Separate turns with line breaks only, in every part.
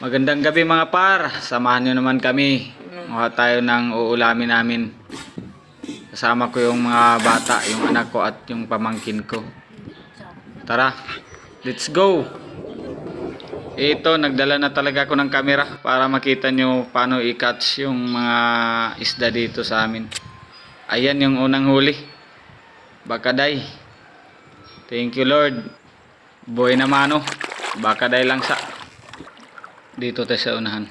Magandang gabi mga par. Samahan nyo naman kami. Mukha tayo ng uulamin namin. Kasama ko yung mga bata, yung anak ko at yung pamangkin ko. Tara, let's go! Ito, nagdala na talaga ako ng camera para makita nyo paano i-catch yung mga isda dito sa amin. Ayan yung unang huli. Bakaday. Thank you Lord. Buhay na mano. Bakaday lang sa. Dito tayo sa unahan.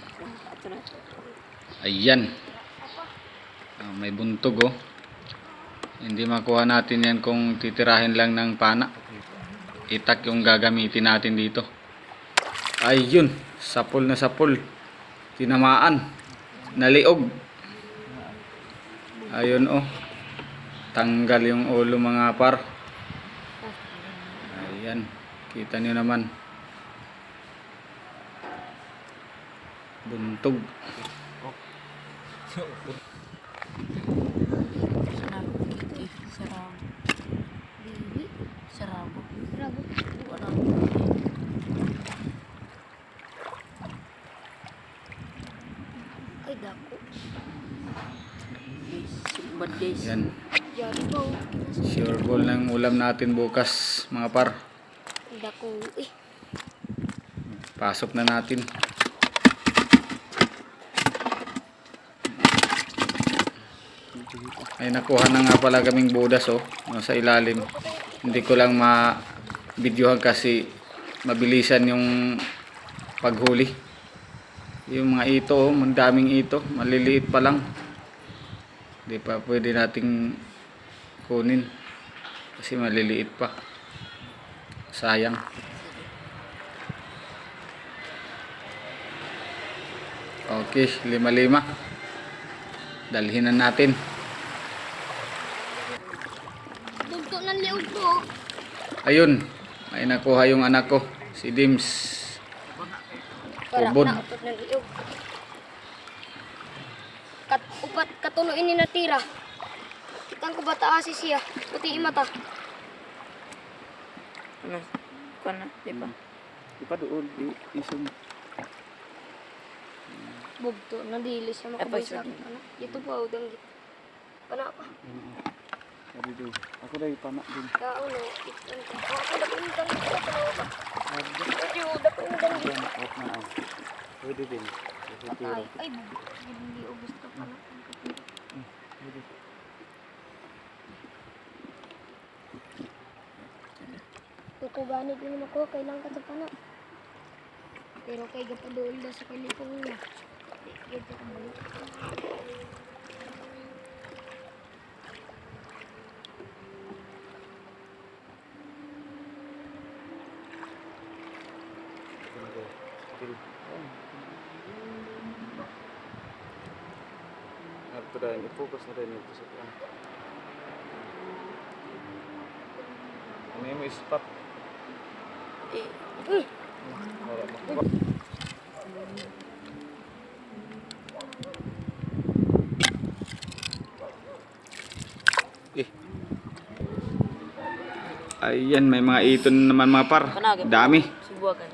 Ayan. May buntog oh. Hindi makuha natin yan kung titirahin lang ng pana. Itak yung gagamitin natin dito. Ayun. Sapol na sapol. Tinamaan. Naliog. Ayun oh. Tanggal yung ulo mga par. Ayan. Kita nyo naman. Buntog.
Sarabo. Ay, dako. Bad guys.
Yan.
Yari po.
Sure ball ng ulam natin bukas mga par.
Dako.
Pasok na natin. Ay nakuha na nga pala kaming budas oh, sa ilalim. Hindi ko lang ma-videohan kasi mabilisan yung paghuli. Yung mga ito oh, daming ito, maliliit pa lang. Hindi pa pwede nating kunin kasi maliliit pa. Sayang. Okay, 5-5. Dalhin na natin.
Dugto ng liog po.
Ayun, may nakuha yung anak ko, si Dims.
Wala
Ubod.
na utot ng liog. Upat katuloy ni natira. Kitang ko bata asi siya. Puti imata.
Ano? Kana, di ba?
Ipa doon, isum.
Bugto na dili siya makabaysak. Ano? Ito po udang git. Pana pa.
Sabi doon, ako dahil panak din.
Kao no. Ako dapat yung dang git. Pwede dapat yung dang git.
Pwede din.
Ay, hindi o gusto pa na. Tukubani din ako, kailangan ka sa pana. Pero kay gapadool na sa kalipong niya. Yun ka balik.
Ito rin, i-focus na rin ito sa plan. Ano yung spot? Wala mo. Ayan, may mga iton naman mga par. Dami.
Subukan.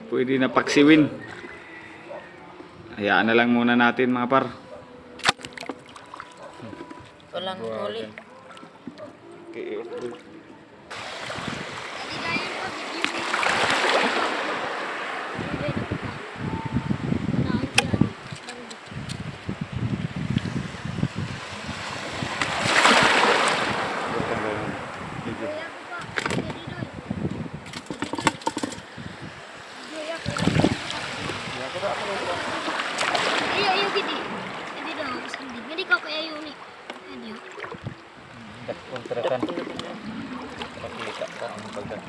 Pwede na paksiwin. Hayaan na lang muna natin mga par.
Walang huli.
Okay.
Ayo gini. Hindi daw, hindi ka kaya yun eh. Ano?
Kontrakan. Makita ka ang pagkat.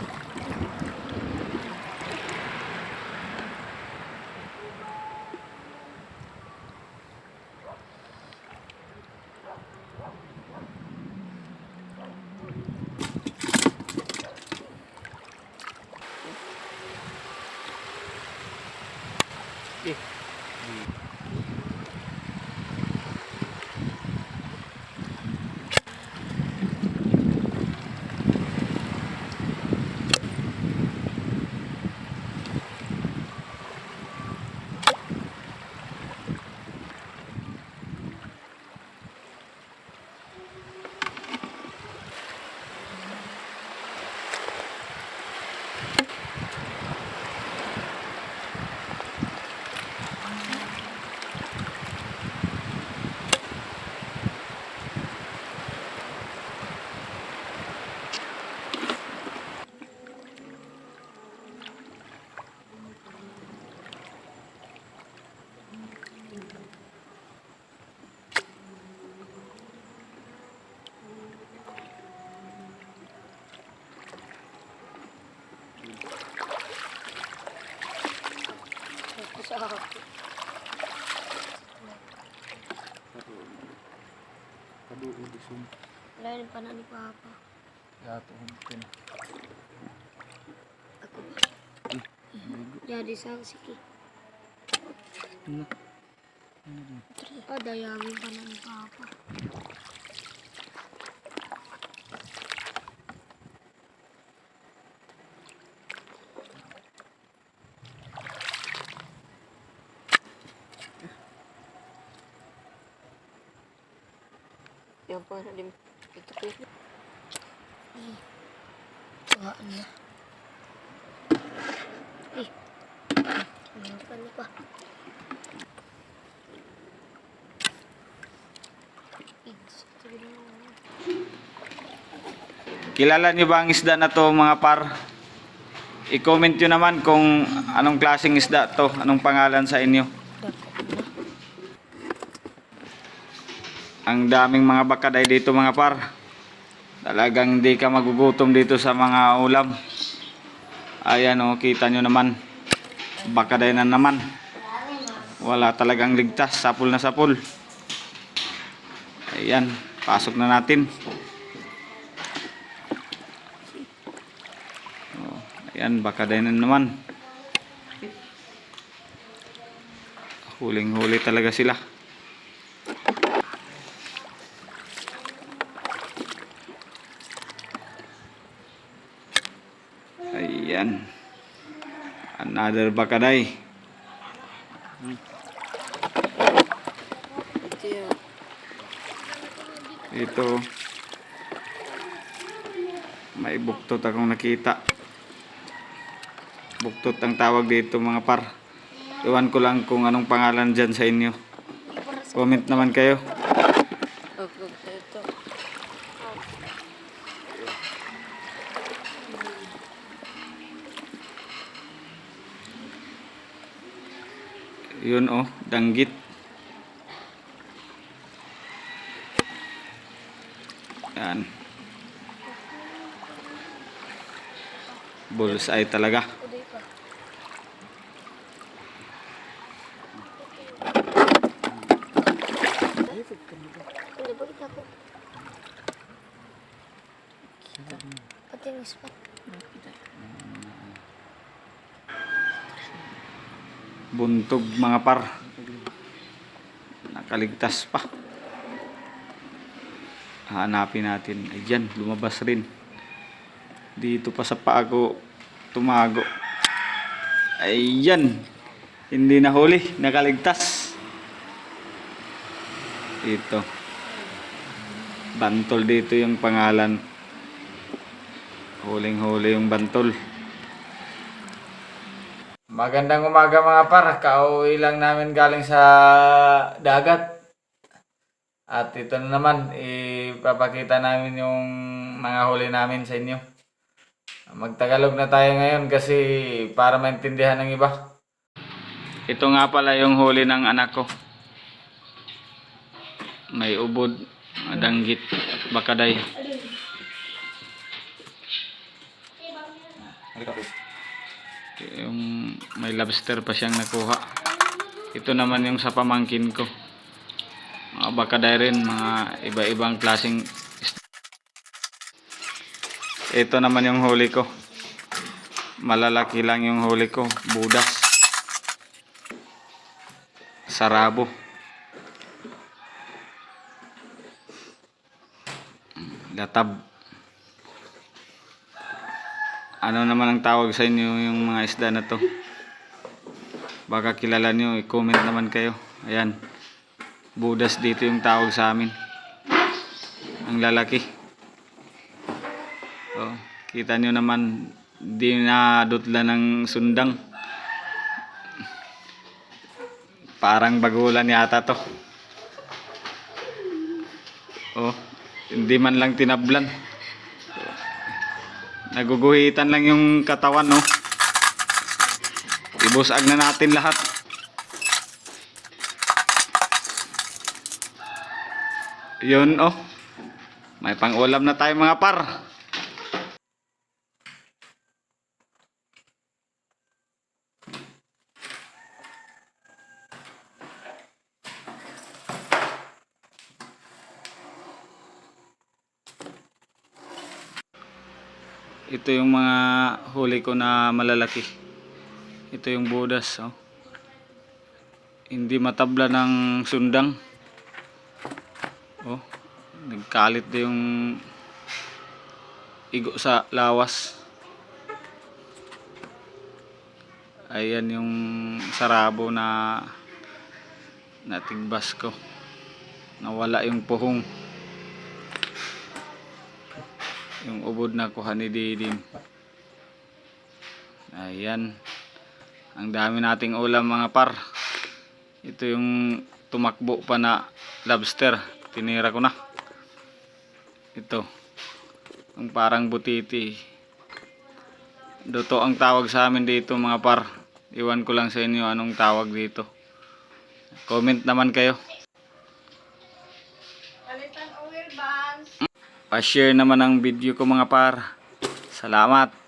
Wala rin pa na ni Papa. Ako ba? Jadi sa sige. Dayangin pa na ni Papa.
Yung po na din. Ito po.
Tuhaan na. Ano pa niya pa?
Kilala niyo ba ang isda na to mga par? I-comment nyo naman kung anong klaseng isda to, anong pangalan sa inyo. Ang daming mga bakaday dito mga par. Talagang hindi ka magugutom dito sa mga ulam. Ayan o, kita nyo naman. Bakaday na naman. Wala talagang ligtas, sapul na sapul. Ayan, pasok na natin. Ayan, bakaday na naman. Huling-huli talaga sila. Ayan. Another bakaday.
Ito yun.
Ito. May buktot akong nakita. Buktot ang tawag dito mga par. Iwan ko lang kung anong pangalan dyan sa inyo. Comment naman kayo.
Ito.
Yun oh, danggit. Yan. Bullseye talaga.
Hindi ba kita po? Pati yung spot.
Buntog mga par. Nakaligtas pa. Hanapin natin. Ayan, lumabas rin. Dito pa sa paa ko tumago. Ayan. Hindi nahuli, nakaligtas. Ito. Bantol dito yung pangalan. Huling-huli yung bantol. Magandang umaga mga par. Kauwi lang namin galing sa dagat. At ito na naman, ipapakita namin yung mga huli namin sa inyo. Magtagalog na tayo ngayon kasi para maintindihan ng iba. Ito nga pala yung huli ng anak ko. May ubod, danggit at bakaday. Yung may lobster pa siyang nakuha. Ito naman yung sa pamangkin ko. Mga bakaday rin, mga iba-ibang klaseng isda. Ito naman yung huli ko. Malalaki lang yung huli ko. Budas. Sarabo. Latab. Ano naman ang tawag sa inyo yung mga isda na to? Baka kilala nyo, i-comment naman kayo. Ayan. Budas dito yung tawag sa amin. Ang lalaki. Oh, kita nyo naman, di na dutla ng sundang. Parang bagulan yata to. Oh, hindi man lang tinablan. Naguguhitan lang yung katawan, no. Ibusag na natin lahat. Yun, oh. May pang-ulam na tayo mga par. Ito yung mga huli ko na malalaki. Ito yung budas, oh. Hindi matabla ng sundang. Oh, nagkalit na yung igo sa lawas. Ayan yung sarabo na natigbas ko. Nawala yung puhong. Yung ubod na kuha ni Didim. Ayan. Ang dami nating ulam mga par. Ito yung tumakbo pa na lobster. Tinira ko na. Ito. Ang parang butiti. Duto ang tawag sa amin dito mga par. Iwan ko lang sa inyo anong tawag dito. Comment naman kayo. Pa-share naman ang video ko mga par. Salamat.